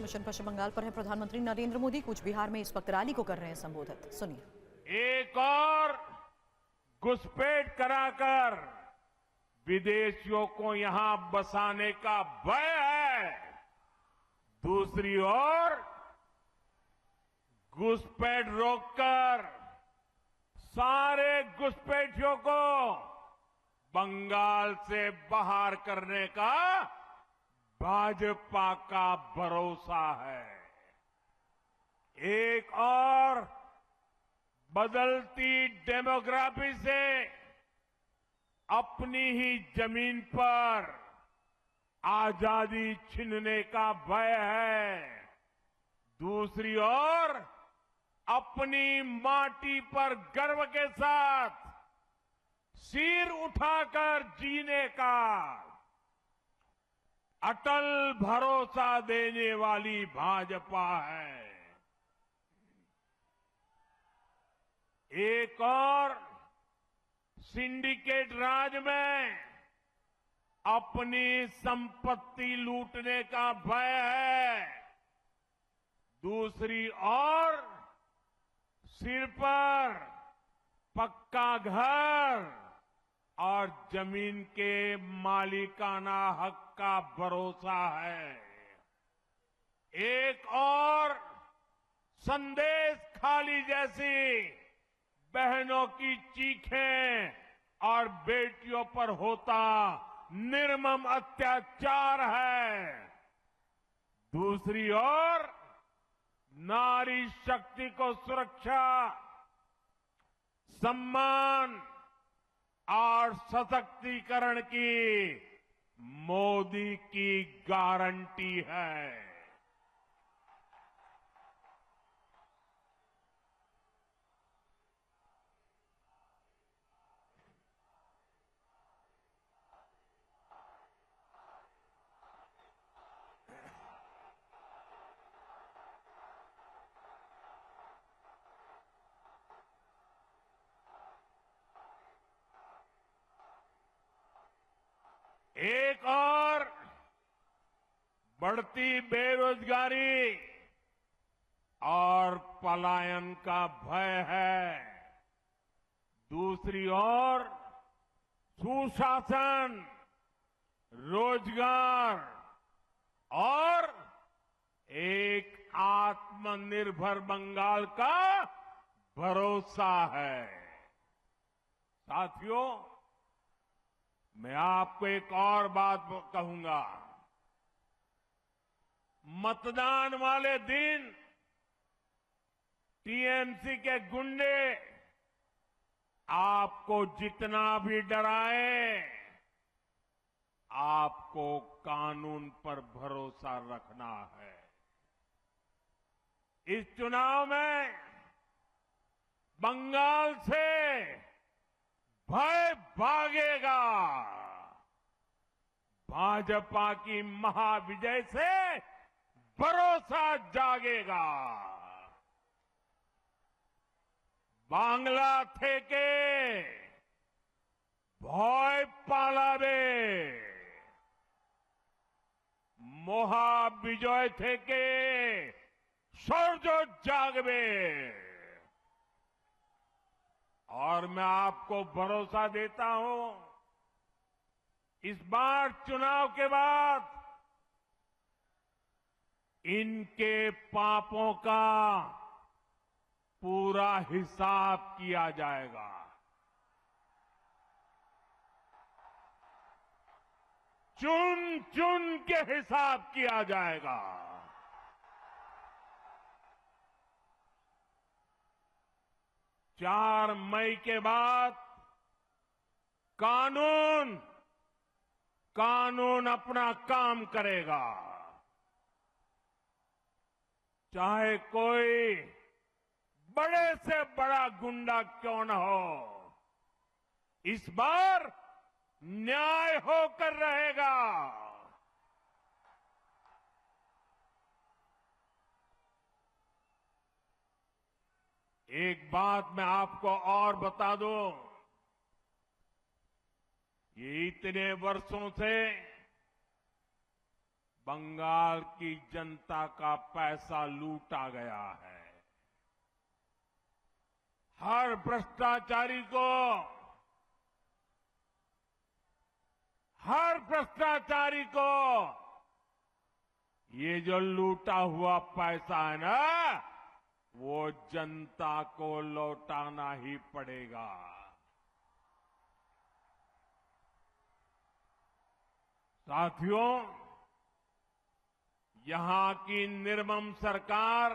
Mission पश्चिम बंगाल पर है। प्रधानमंत्री नरेंद्र मोदी कूच बिहार में इस वक्त रैली को कर रहे हैं संबोधित। सुनिए। एक और घुसपैठ कराकर विदेशियों को यहां बसाने का भय है। दूसरी ओर घुसपैठ रोककर सारे घुसपैठियों को बंगाल से बाहर करने का भाजपा का भरोसा है। एक और बदलती डेमोग्राफी से अपनी ही जमीन पर आजादी छीनने का भय है। दूसरी ओर अपनी माटी पर गर्व के साथ सिर उठाकर जीने का अटल भरोसा देने वाली भाजपा है। एक और सिंडिकेट राज में अपनी संपत्ति लूटने का भय है। दूसरी ओर सिर पर पक्का घर और जमीन के मालिकाना हक का भरोसा है। एक और संदेश खाली जैसी बहनों की चीखें और बेटियों पर होता निर्मम अत्याचार है। दूसरी ओर नारी शक्ति को सुरक्षा, सम्मान और सशक्तिकरण की मोदी की गारंटी है। एक और बढ़ती बेरोजगारी और पलायन का भय है। दूसरी ओर सुशासन, रोजगार और एक आत्मनिर्भर बंगाल का भरोसा है। साथियों, मैं आपको एक और बात कहूंगा। मतदान वाले दिन टीएमसी के गुंडे आपको जितना भी डराए, आपको कानून पर भरोसा रखना है। इस चुनाव में बंगाल से भय भागेगा। भाजपा की महाविजय से भरोसा जागेगा। बांग्ला থেকে ভয় পালাবে, মহাবিজয় থেকে শৌর্য জাগবে। और मैं आपको भरोसा देता हूं, इस बार चुनाव के बाद इनके पापों का पूरा हिसाब किया जाएगा। चुन चुन के हिसाब किया जाएगा। 4 मई के बाद कानून अपना काम करेगा। चाहे कोई बड़े से बड़ा गुंडा क्यों न हो, इस बार न्याय होकर रहेगा। एक बात मैं आपको और बता दूं, ये इतने वर्षों से बंगाल की जनता का पैसा लूटा गया है। हर भ्रष्टाचारी को ये जो लूटा हुआ पैसा है ना, वो जनता को लौटाना ही पड़ेगा। साथियों, यहां की निर्मम सरकार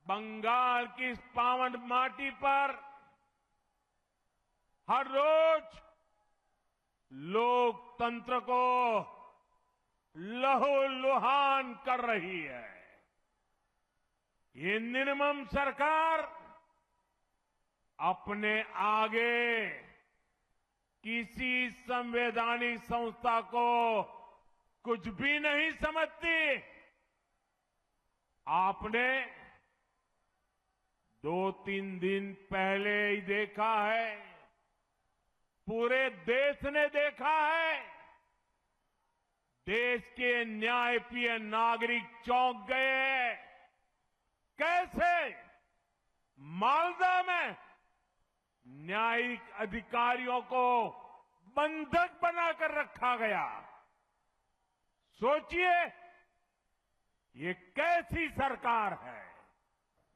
बंगाल की इस पावन माटी पर हर रोज लोकतंत्र को लहूलुहान कर रही है। ये निर्मम सरकार अपने आगे किसी संवैधानिक संस्था को कुछ भी नहीं समझती। आपने 2-3 दिन पहले ही देखा है, पूरे देश ने देखा है, देश के न्यायप्रिय नागरिक चौंक गए। कैसे मालदा में न्यायिक अधिकारियों को बंधक बनाकर रखा गया। सोचिए, ये कैसी सरकार है।